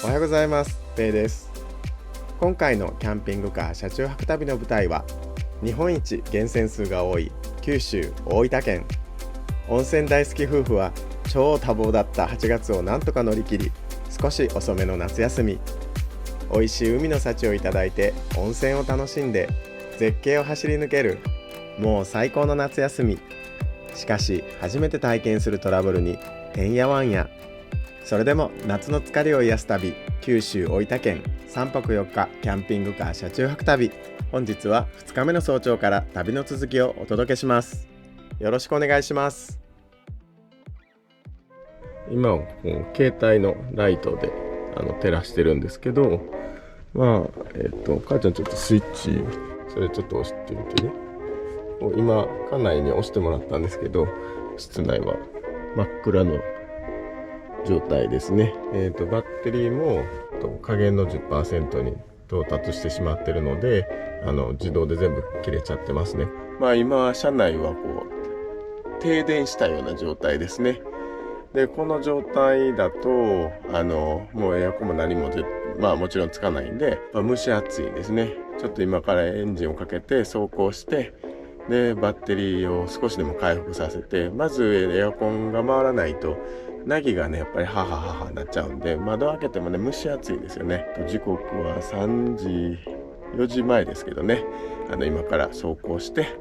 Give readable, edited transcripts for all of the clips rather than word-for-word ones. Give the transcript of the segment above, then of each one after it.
おはようございます。ペイです。今回のキャンピングカー車中泊旅の舞台は日本一源泉数が多い九州大分県。温泉大好き夫婦は超多忙だった8月をなんとか乗り切り、少し遅めの夏休み、美味しい海の幸をいただいて温泉を楽しんで絶景を走り抜ける、もう最高の夏休み。しかし初めて体験するトラブルにてんやわんや。それでも夏の疲れを癒す旅、九州大分県3泊4日キャンピングカー車中泊旅。本日は2日目の早朝から旅の続きをお届けします。よろしくお願いします。今携帯のライトで照らしてるんですけど、母ちゃんちょっとスイッチそれちょっと押してみてね。今家内に押してもらったんですけど、室内は真っ暗の状態ですね。バッテリーも下限の 10% に到達してしまってるので、自動で全部切れちゃってますね。今車内は停電したような状態ですね。でこの状態だともうエアコンも何ももちろんつかないんで、蒸し暑いですね。ちょっと今からエンジンをかけて走行して、でバッテリーを少しでも回復させて、まずエアコンが回らないとナギがねやっぱりハハハハなっちゃうんで、窓開けてもね蒸し暑いですよね。時刻は4時前ですけどね、今から走行して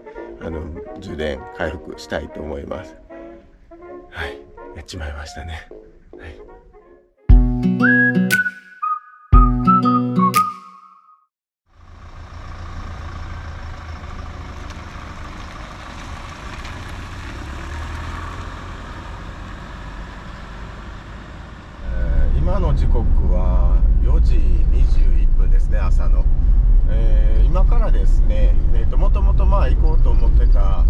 充電回復したいと思います。はい、やっちまいましたね。はい。今の時刻は4時21分ですね、朝の。今からですね、もともと行こうと思ってた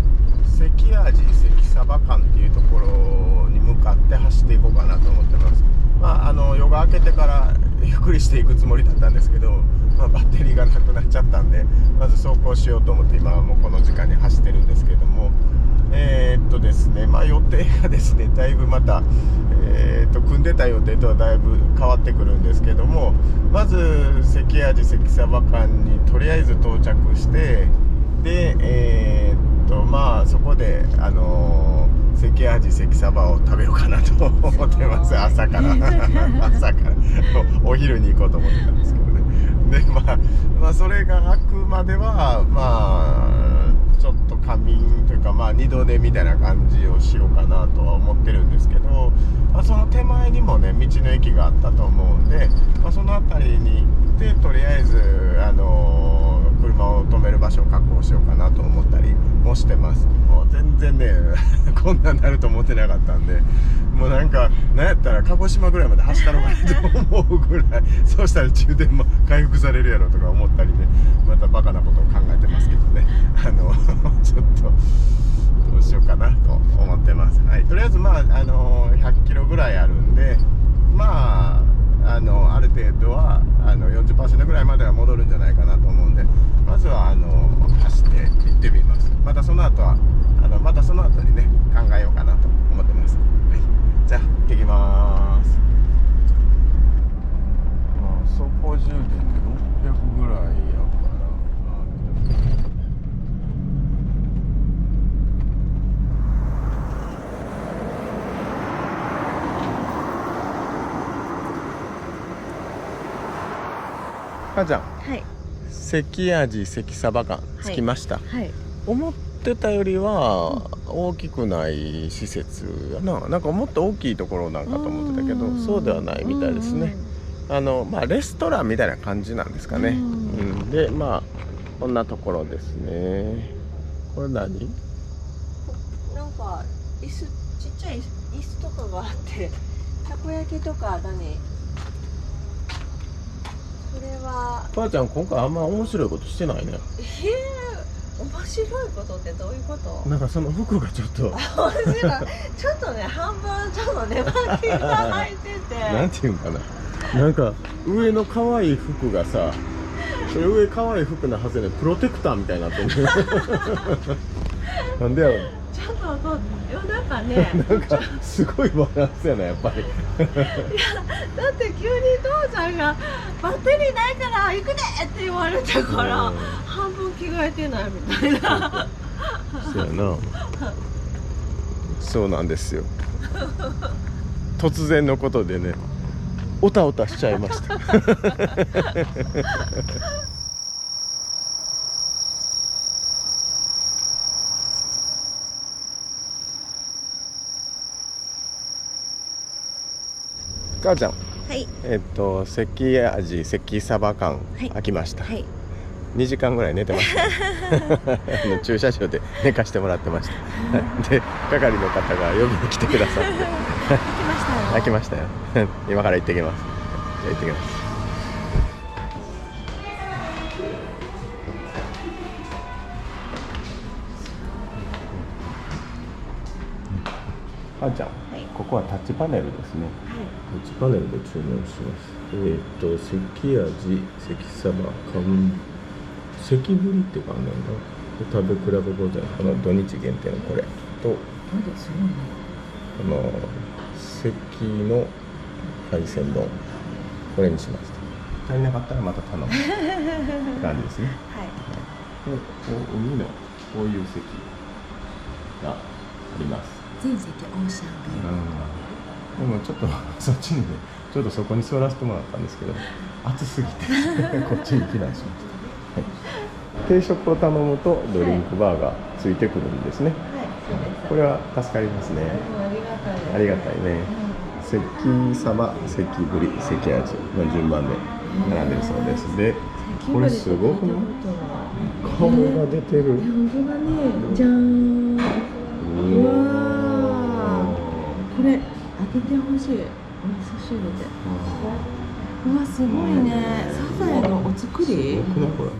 関屋寺関鯖間っていうところに向かって走っていこうかなと思ってます。夜が明けてからゆっくりしていくつもりだったんですけど、バッテリーがなくなっちゃったんで、まず走行しようと思って今はもうこの時間に走ってるんですけども、ですね、予定がですねだいぶまた、組んでた予定とはだいぶ変わってくるんですけども、まず関屋寺関鯖間にとりあえず到着して、でそこで関屋寺関鯖を食べようかなと思ってます。朝からお昼に行こうと思ってたんですけどね。でそれが開くまではちょっと仮眠というか二度寝みたいな感じをしようかなとは思ってるんですけど、その手前にもね道の駅があったと思うんで、その辺りに行ってとりあえず車を止める場所を確保しようかなと思ったりもしてます。もう全然ねこんなになると思ってなかったんで、もうなんやったら鹿児島ぐらいまで走ったのかなと思うぐらいそうしたら充電も回復されるやろとか思ったりね、またバカなことを考えてますけどね。ちょっとどうしようかなと思ってます。はい、とりあえず100キロぐらいあるんで、ある程度は40% ぐらいまでは戻るんじゃないかなと思うんで、まずは走って行ってみます。またその後にね考えようかなと思ってます。はい、じゃあ行ってきます。そこ充電で600ぐらいやから母ちゃん、はい、関屋寺関鯖間着きました。はい、思ってたよりは大きくない施設やな。なんかもっと大きいところなんかと思ってたけど、そうではないみたいですね。レストランみたいな感じなんですかね。でこんなところですね。これ何？なんか椅子、ちっちゃい椅子とかがあって、たこ焼きとかだね。これは母ちゃん今回あんま面白いことしてないね。面白いことってどういうこと？なんかその服がちょっと面白いちょっとね、半分ちょっとね巻きが入っててなんていうんかな、なんか上の可愛い服がさ、それ上可愛い服のはずでプロテクターみたいになってるなんでやろう。ちょっとそう夜中ねなんかすごいバランスやなやっぱり。だって急に父ちゃんが「バッテリーないから行くで!」って言われたからうん半分着替えてないみたいな。そうやな。そうなんですよ。突然のことでね、おたおたしちゃいました。母ちゃん、はい。関味関サバ館はい開きました。はい。 2時間ぐらい寝てました、駐車場で寝かしてもらってました。で、係の方が呼びに来てくださって来ましたよ。開きましたよ。今から行ってきます。じゃあ行ってきます。あーちゃん、ここはタッチパネルですね。タッチパネルで注文します。関味、関サバ、関ぶりっていうかね、食べ比べございます。この土日限定のこれと、関の海鮮丼、これにしました。足りなかったらまた頼むって感じですね。はい。で、海のこういう席があります。全席オーシャンビュー。でもちょっとそっちにね、ちょっとそこに座らせてもらったんですけど、暑すぎてこっちに避難しました。はい、定食を頼むとドリンクバーがついてくるんですね。はい、そうです。これは助かりますね。ありがたいです。ありがたいね。関サバ、関ぶり、関味の順番で並んでるそうです。で、これすごくない？顔が出てる。本当だね。じゃーん。うわー。これ開けてほしい。お味噌汁で。うわ、すごいね。サザエのお作り？すごくないこれ？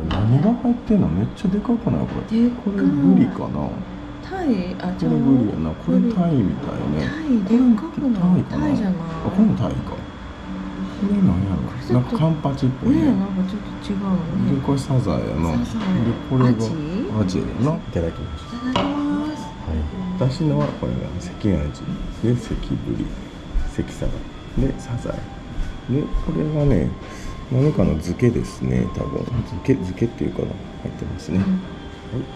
何が入ってんの？めっちゃでかくないこれ？でこれブリかな？タイ？あ、これブリやな。これタイみたいね。タイでっかくない？タイかな？タイじゃない？あ、これもタイか。これなんやろ？なんかカンパチっぽいね。なんかちょっと違うね。で、これサザエやな。サザエ。で、これがアアジやな。いただきます。いただきます。はい。私のはこれが関味で関ぶり、関サバでサザエで、これがね、何かの漬けですね。多分漬けっていうかな、入ってますね。はい、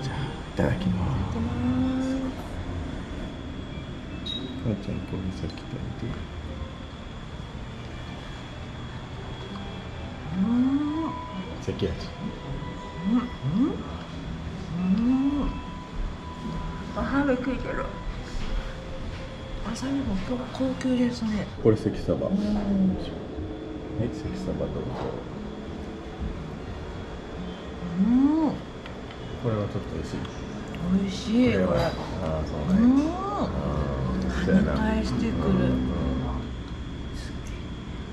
じゃあいただきます。母ちゃん、これさっき食べて。関味。春食いてる。あさりも高級ですね。これ関サバ。はい、関サバどうぞ。これはちょっと美味しい。美味しいこれ。ああ、そうね。跳ね返してくる。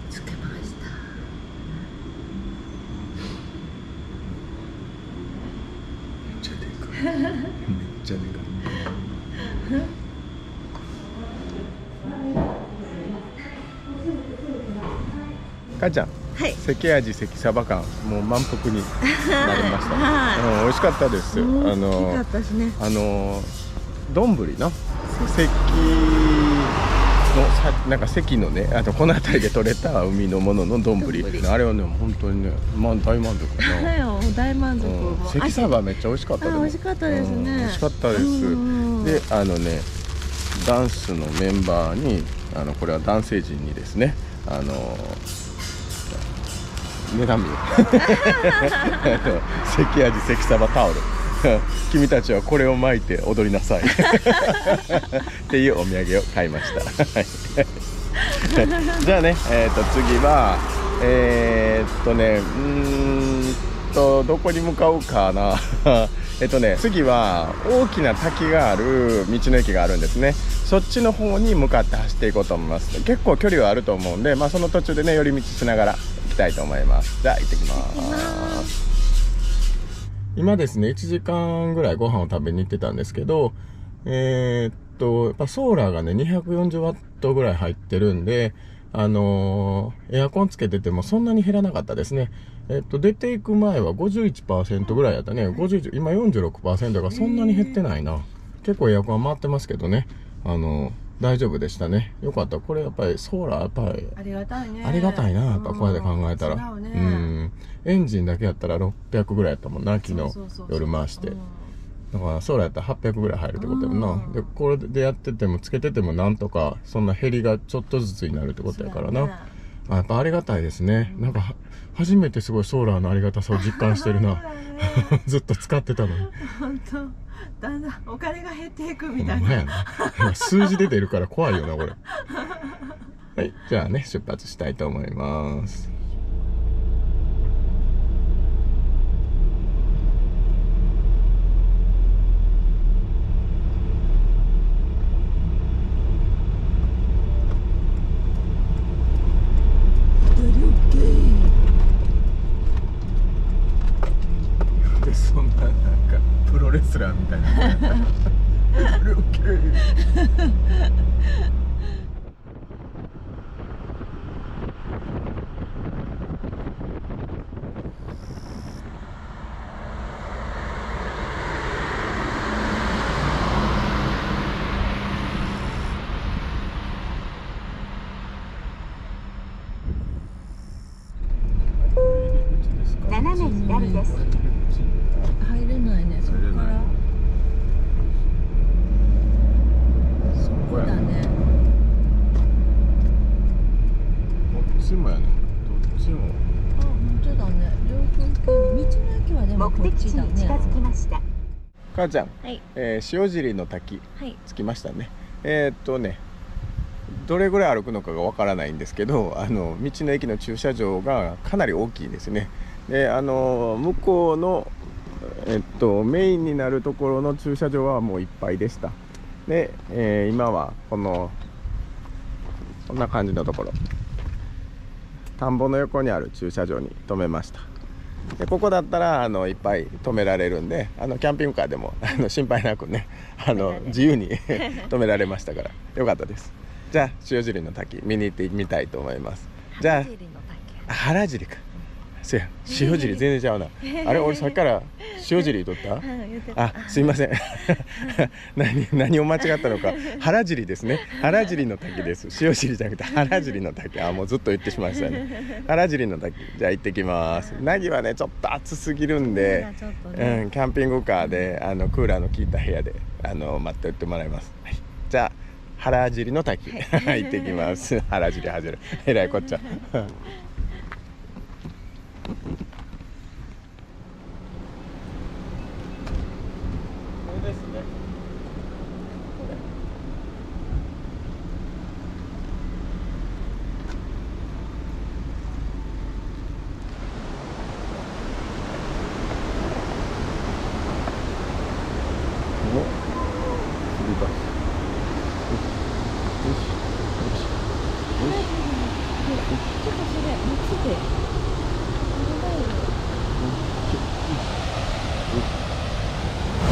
つけました。めっちゃでかい。めっちゃでかい。母ちゃん、はい。関味関サバ感もう満腹になりました。はい。美味しかったです。大きかったですね。丼の関のなんか関のね、あとこの辺りで取れた海のものの丼、あれはね本当にね、まあ大満足かな。はい、大満足。関サバめっちゃ美味しかった。美味しかったですね。美味しかったです。で、ダンスのメンバーにこれは男性陣にですね、値段見関味関サバタオル君たちはこれを巻いて踊りなさいっていうお土産を買いましたじゃあね、次はどこに向かうかな次は大きな滝がある道の駅があるんですね。そっちの方に向かって走っていこうと思います。結構距離はあると思うんで、その途中でね寄り道しながら行きしたいと思います。じゃあ行ってきます。今ですね、1時間ぐらいご飯を食べに行ってたんですけど、やっぱソーラーがね、240ワットぐらい入ってるんで、エアコンつけててもそんなに減らなかったですね。出ていく前は 51% ぐらいやったね。51、今 46% がそんなに減ってないな。結構エアコンは回ってますけどね。大丈夫でしたね。よかった。これやっぱりソーラーやっぱりありがたいね。ありがたいな。やっぱこうやって考えたら。違うね。エンジンだけやったら600ぐらいやったもんな、昨日夜回して。だからソーラーやったら800ぐらい入るってことやもんな。で、これでやっててもつけててもなんとかそんな減りがちょっとずつになるってことやからな。やっぱありがたいですね。なんか初めてすごいソーラーのありがたさを実感してるな。ずっと使ってたのに。本当。だんだんお金が減っていくみたいほんまやな。な。数字出てるから怖いよなこれ。はい、じゃあね出発したいと思います。でそんななんかプロレスラーみたいな。斜め左です。入れないね。そこからそこだね。こっちもやね。どっちも。あ、本当だね。両方行く道の駅はでもこ目っちだ的地に近ね。づきました。母ちゃん、はい塩尻の滝はい。着きましたね。どれぐらい歩くのかがわからないんですけど、道の駅の駐車場がかなり大きいですね。で、向こうのメインになるところの駐車場はもういっぱいでした。で、今はこんな感じのところ、田んぼの横にある駐車場に止めました。でここだったらいっぱい止められるんで、キャンピングカーでも心配なくね自由に止められましたからよかったです。じゃあ塩尻の滝見に行ってみたいと思います。じゃあ原尻か。せや塩尻全然ちゃうな。あれ俺さっきから塩尻言っとった。あ、すいません。何を間違ったのか。原尻ですね。原尻の滝です。塩尻じゃなくて原尻の滝。もうずっと言ってしまいましたね。原尻の滝。じゃあ行ってきます。凪はねちょっと暑すぎるんで、キャンピングカーでクーラーの効いた部屋で待っておいてもらいます。はい、じゃあ原尻の滝行ってきます。原尻はじる。えらいこっちゃ。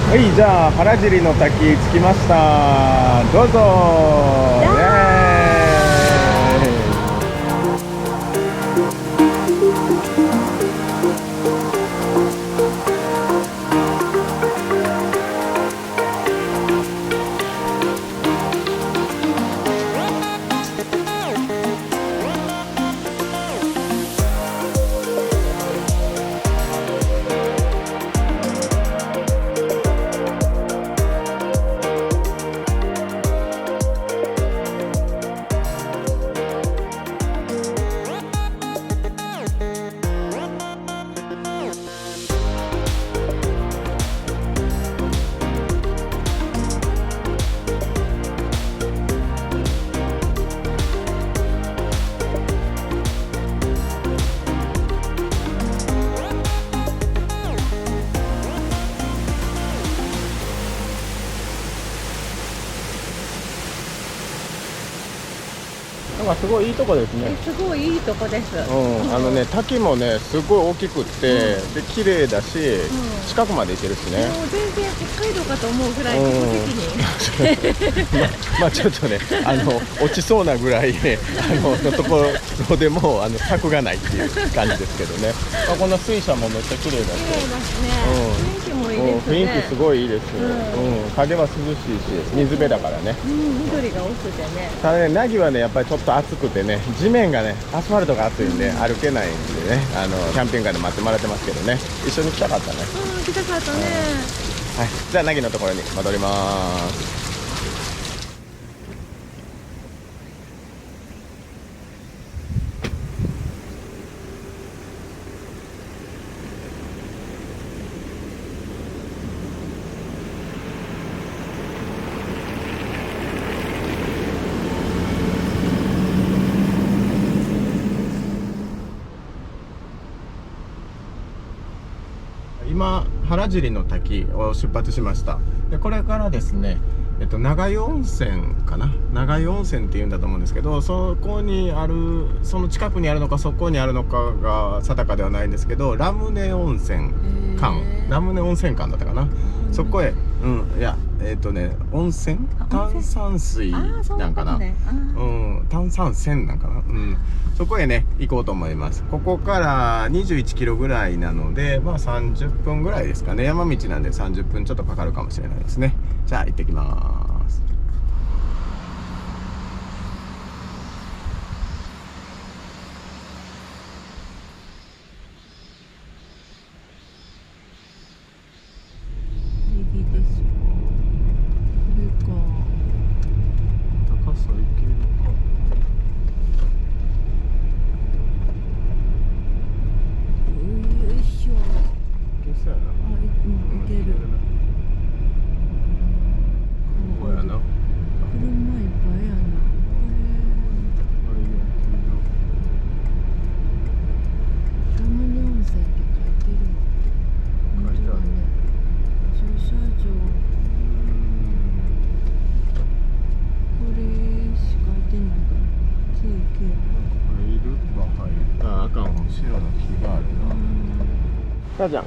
はい、じゃあ原尻の滝着きました。どうぞ。イエーイ。すごいいいとこですね。すごいいいとこです。滝もねすごい大きくって、で綺麗だし、近くまで行けるしね。もう全然北海道かと思うぐらい自己責任。まあちょっとね落ちそうなぐらいねのところでも柵がないっていう感じですけどね。この水車もめっちゃ綺麗だし。綺麗ですね。雰囲気もいいですね。雰囲気すごいいいですよ。風は涼しいし水辺だからね。緑が多くてね。ただね、凪はねやっぱりちょっと暑くてね、地面がねアスファルトが暑いんで歩けないんでね、キャンピングカーで待ってもらってますけどね、一緒に来たかったね。来たかったね。はい、じゃあ凪のところに戻ります。今原尻の滝を出発しました。でこれからですね、長湯温泉かな、長湯温泉っていうんだと思うんですけど、そこにある、その近くにあるのかそこにあるのかが定かではないんですけど、ラムネ温泉館、ラムネ温泉館だったかな、そこへ、いや温泉炭酸水なんかな、炭酸泉なんかな、そこへね行こうと思います。ここから21キロぐらいなので、まあ30分ぐらいですかね。山道なんで30分ちょっとかかるかもしれないですね。じゃあ行ってきます。母ちゃん、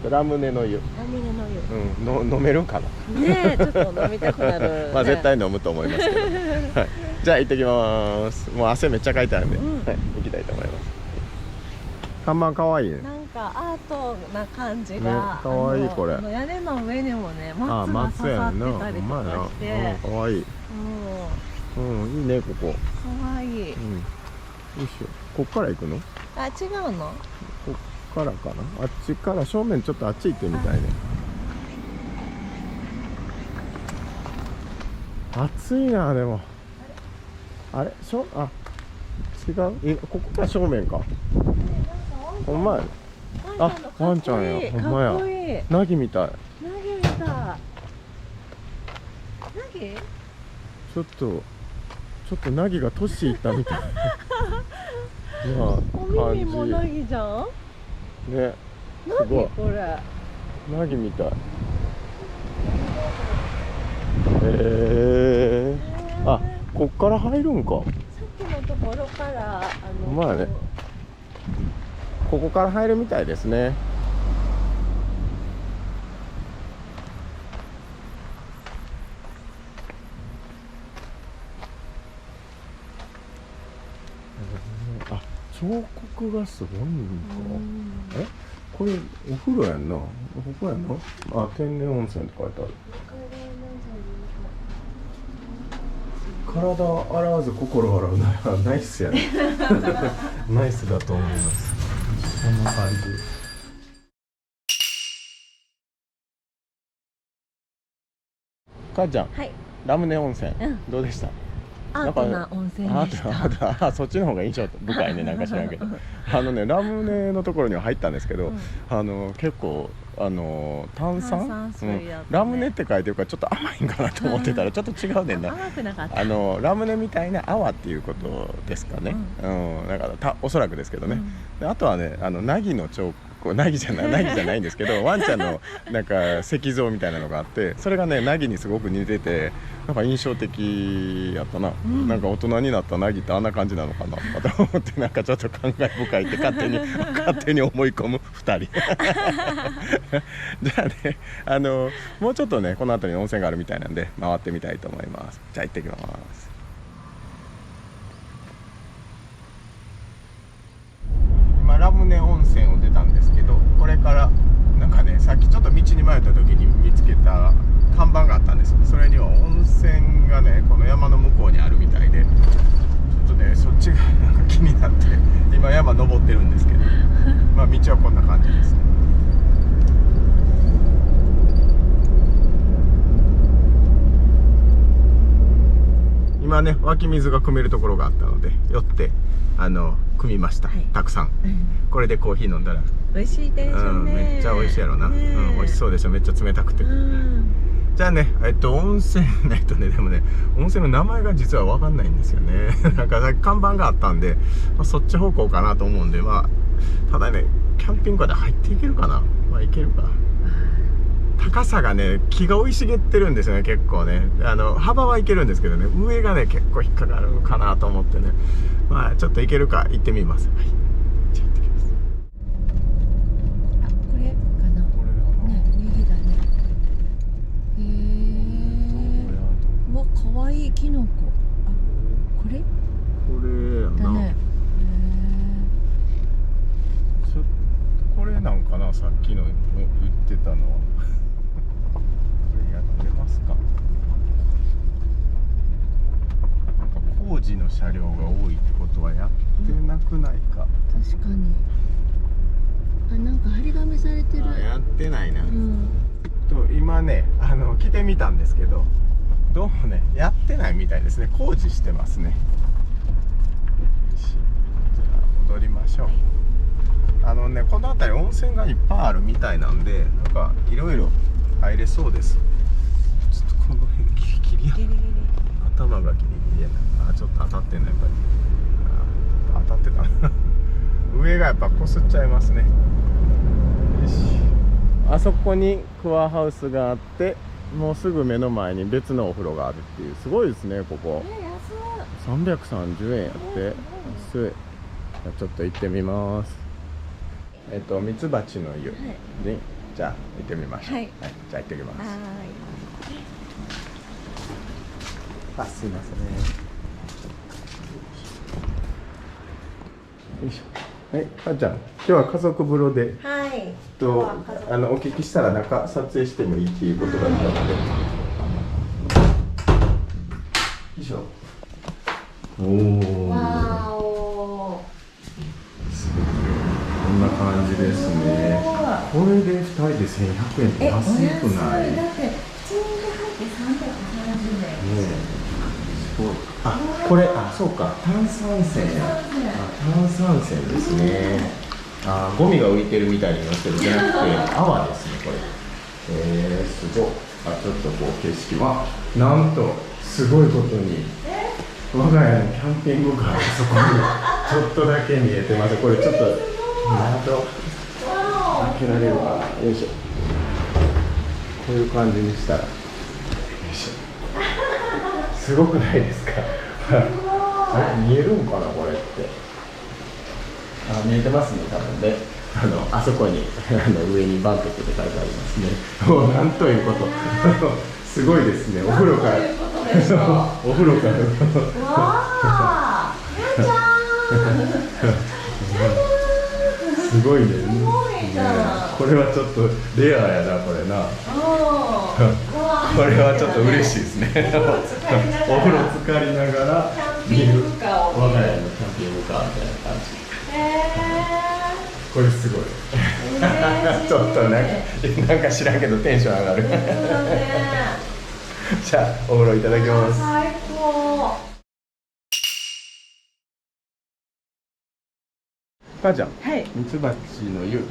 ラムネの湯。ラムネの湯。飲めるかな。ねえ、ちょっと飲みたくなる。まあ絶対飲むと思いますけど。はい。じゃあ行ってきます。もう汗めっちゃかいてあるんで、はい、行きたいと思います。看板可愛いね。なんかアートな感じが。可愛いこれ。屋根の上にもね、松が刺さってたりとかして。可愛い。いいねここ。可愛い。よいしょ。こっから行くの？あ、違うの？からかな、あっちから正面ちょっとあっち行ってみたいね。暑いな。でもあれ違う、ここが正面か。ほんまや。あ、ワンちゃんや。ほんまや。ナギみたい。ナギみたい。ナギ？ちょっとナギが年いったみたい。お耳もナギじゃん。ね、すごい。これナギみたい。あ、こっから入るんか。さっきのところからまあね、ここから入るみたいですね。あ、彫刻がすごいんか。これお風呂やんな。ここやんな。あ、天然温泉って書いてある。体を洗わず心を洗うな。ナイスやね。ナイスだと思います。こんな感じ。母ちゃん、ラムネ温泉、どうでした？アートな温泉でした。そっちの方が印象深いね。なんか知らんけどラムネのところには入ったんですけど、結構炭酸水だったね。ラムネって書いてるからちょっと甘いんかなと思ってたらちょっと違うねんな。甘くなかった。ラムネみたいな泡っていうことですかね。だからおそらくですけどね。であとはね、ナギの彫個ナギじゃないんですけど、ワンちゃんのなんか石像みたいなのがあって、それがねナギにすごく似てて、なんか印象的やったな、なんか大人になったナギってあんな感じなのかなと思って、なんかちょっと感慨深いって勝手に思い込む2人じゃあね、もうちょっとねこの辺りに温泉があるみたいなんで回ってみたいと思います。じゃあ行ってきます。今ラムネ温泉を出たんですけど、これからなんかね、さっきちょっと道に迷った時に見つけた看板があったんです。それには温泉がねこの山の向こうにあるみたいで、ちょっとねそっちがなんか気になって今山登ってるんですけどまあ道はこんな感じですね。今ね湧き水が汲めるところがあったので寄って汲みました、たくさん。これでコーヒー飲んだら美味しいでしょうね。めっちゃ美味しいやろな、美味しそうでしょ。めっちゃ冷たくて、じゃあね温泉でもね温泉の名前が実は分かんないんですよねなんか看板があったんで、そっち方向かなと思うんで、ただねキャンピングカーで入っていけるかな。いけるか。高さがね木が生い茂ってるんですよね、結構ね。幅はいけるんですけどね、上がね結構引っかかるのかなと思ってね、ちょっといけるか行ってみます。はい、じゃあ行ってきます。これかな。ね、右だね。うわ、かわいいキノコ。これやな。だね。これなんかな、さっきの売ってたのはこれやってますか。なんか工事の車両が多いってことはやってなくないか。確かに。なんか張り紙されてる。やってないな。今ね来てみたんですけど、どうもねやってないみたいですね。工事してますね。じゃあ戻りましょう。この辺り温泉がいっぱいあるみたいなんで、なんかいろいろ入れそうです。ちょっとこの辺ギリギリやな。頭がギリギリやな。ちょっと当たってんのやっぱり。当たってたな上がやっぱこすっちゃいますね。よし。あそこにクアハウスがあって、もうすぐ目の前に別のお風呂があるっていう、すごいですねここ。330円やって、安い。ちょっと行ってみます。ミツバチの湯に、じゃあ行ってみましょう。はい、じゃあ行ってきます。すいません。よいしょ。はい、母ちゃん、今日は家族風呂で、お聞きしたら中撮影してもいいっていうことだったので、よいしょ。こんな感じですね。これで2人で1100円って安くない？だって普通に入って330円。これそうか、炭酸泉や。炭酸泉ですね。ゴミが浮いてるみたいになってるじゃなくて泡ですねこれ。すごい。ちょっとこう景色はなんとすごいことに我が家のキャンピングカーがそこにちょっとだけ見えてます。これちょっと窓開けられるかな。よいしょ。こういう感じにしたら、よいしょ。すごくないですか見えるんかなこれって。見えてますね多分ね。あそこに上にバンテって書いてありますね。もうなんということすごいですね。お風呂からお風呂からわー、ちゃんすごいね。これはちょっとレアやなこれな。これはちょっと嬉しいですね。お風呂浸かりながら見る我が家のキャンピングカーみたいな感じ。これすごい。ちょっとなんか知らんけどテンション上がる。じゃあお風呂いただきます。最高。母ちゃん、ミツバチの湯、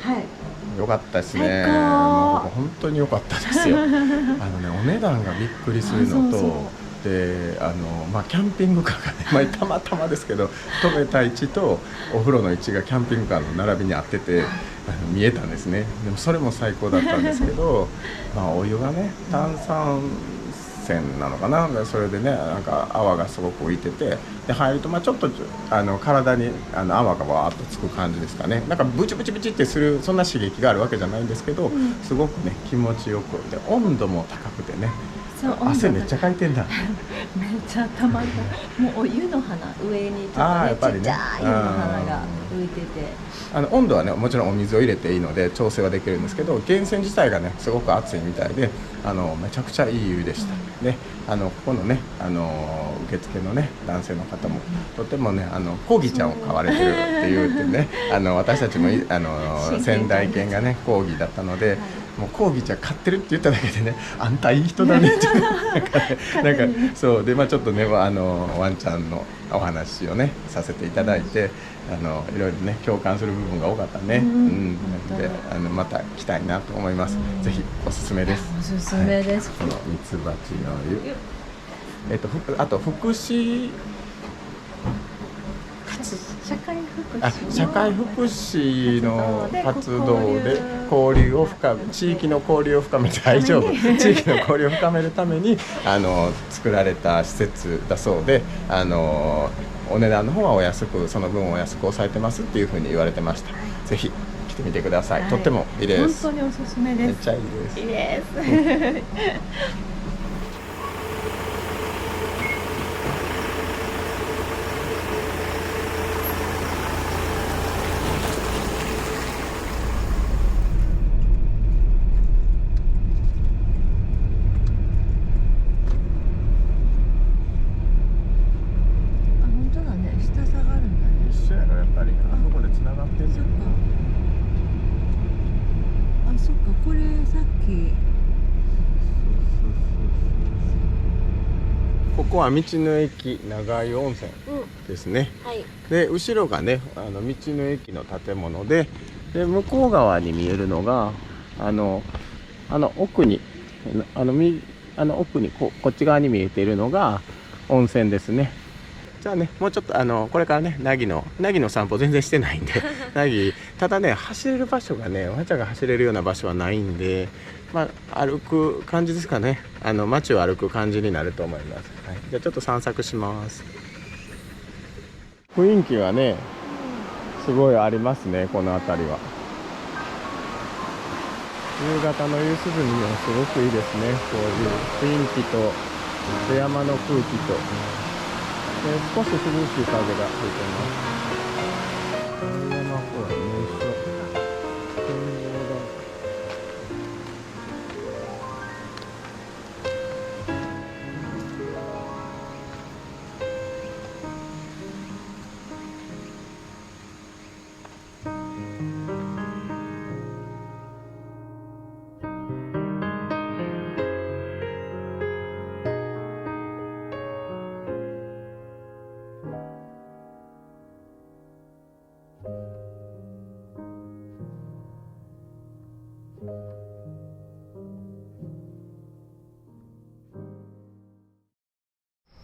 よかったですね。もう本当によかったですよ。お値段がびっくりするのと、でキャンピングカーがね、たまたまですけど止めた位置とお風呂の位置がキャンピングカーの並びに合ってて見えたんですね。でもそれも最高だったんですけどお湯がね炭酸泉なのかな、それでねなんか泡がすごく浮いてて、で入るとちょっと体に泡がわーっとつく感じですかね。なんかブチブチブチってするそんな刺激があるわけじゃないんですけど、すごくね気持ちよくで温度も高くてね、汗めっちゃかいてんだめっちゃたまった。もうお湯の花上にちょっとやっぱりねちっちゃい湯の花が浮いてて、温度はねもちろんお水を入れていいので調整はできるんですけど、源泉自体がねすごく熱いみたいでめちゃくちゃいい湯でした、でここのね受付のね男性の方もとてもねコーギーちゃんを飼われてるっていうてね私たちも先代犬がねコーギーだったので、もうコーギーちゃん飼ってるって言っただけでね、あんたいい人だねってなんかそうでちょっとねワンちゃんのお話をねさせていただいて、いろいろね共感する部分が多かったね。でまた来たいなと思います。ぜひおすすめです。おすすめです。このミツバチの湯、あと福祉社会福祉の活動で地域の交流を深めて地域の交流を深めるために作られた施設だそうで、お値段の方はお安く、その分お安く抑えてますっていうふうに言われてました。ぜひ来てみてください。とってもいいです。本当におすすめです。めっちゃいいです。いいです。ここは道の駅長井温泉ですね、で後ろがね道の駅の建物で、向こう側に見えるのが奥に奥にこっち側に見えているのが温泉ですね。じゃあね、もうちょっとこれからね凪の散歩全然してないんで凪ただね走れる場所がね、ワンちゃんが走れるような場所はないんで、歩く感じですかね。街を歩く感じになると思います、じゃあちょっと散策します。雰囲気がねすごいありますね、この辺りは。夕方の夕涼みにもすごくいいですね。こういう雰囲気と山の空気と、少し涼しい風が吹いてます。山公園名所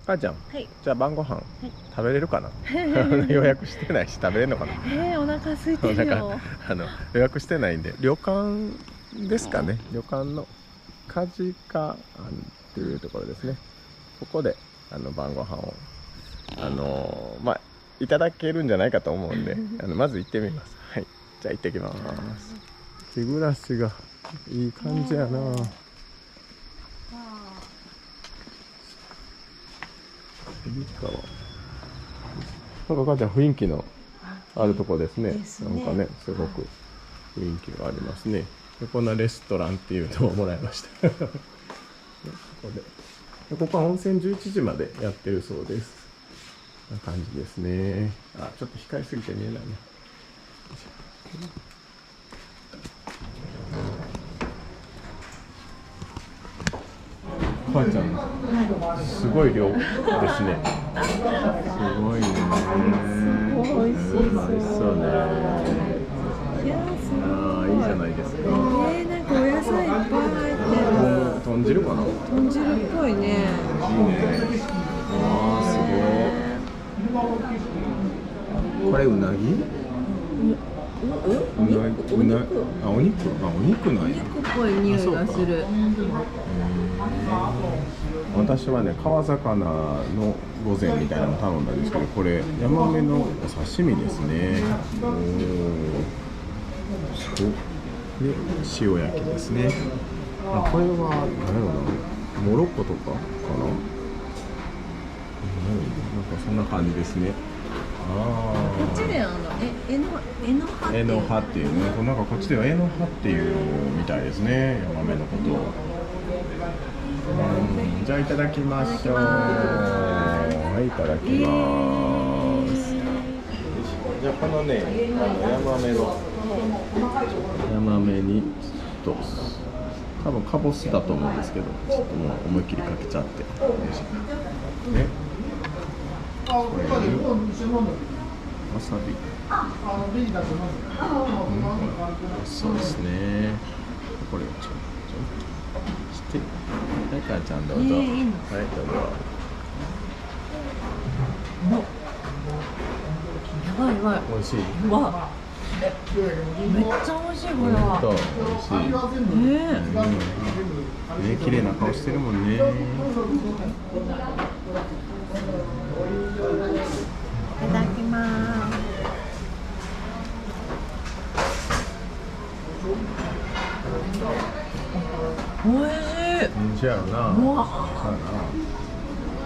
母ちゃん、じゃあ晩ご飯、食べれるかな予約してないし食べれるのかな。お腹空いてるよ。予約してないんで、旅館ですかね、旅館のカジカっていうところですね。ここで晩ご飯をいただけるんじゃないかと思うんでまず行ってみます。じゃあ行ってきます。日暮らしがいい感じやな。なんか母ちゃん雰囲気のあるとこですね。なんかねすごく雰囲気がありますね。でこんなレストランっていうのをもらいましたここは温泉11時までやってるそうです。こんな感じですね。ちょっと光りすぎて見えないね。母ちゃんすごい量ですね。すごいね。おいしそうね。いいじゃないですか。なんかお野菜いっぱい入ってる。とん豚汁かな。豚汁っぽいね。いいね。あーすごい。これうなぎ？お肉あ、お肉なんや。っぽい匂いがする。私はね、川魚の御膳みたいなの頼んだんですけど、これヤマメのお刺身ですね。おー、そうで塩焼きですね。あ、これは何やろな、モロッコとかかな。なんかそんな感じですね。あこっちでえの葉っていうね、なんかこっちではえの葉っていうみたいですね、ヤマメのことを。じゃあいただきましょう。はい、いただきます。じゃあこのね、ヤマメにちょっと多分カボスだと思うんですけど、ちょっともう思いっきりかけちゃって、ね、これにわさび、そうですね。これをちょっとして、はい、母ちゃんどうぞ。はい、どうぞ。やばいやばい。美味しい。うわ、めっちゃ美味しいこれは。美味しい。綺麗な顔してるもんね。いただきます。美味しい。美味しいやろな。うわ、美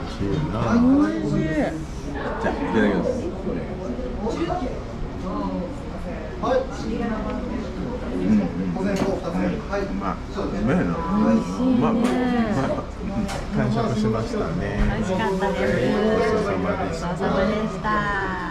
味しいな。美味しい。じゃあいただきます。完食しましたね。美味しかったです。ごちそうさまでした。ごちそうさまでした。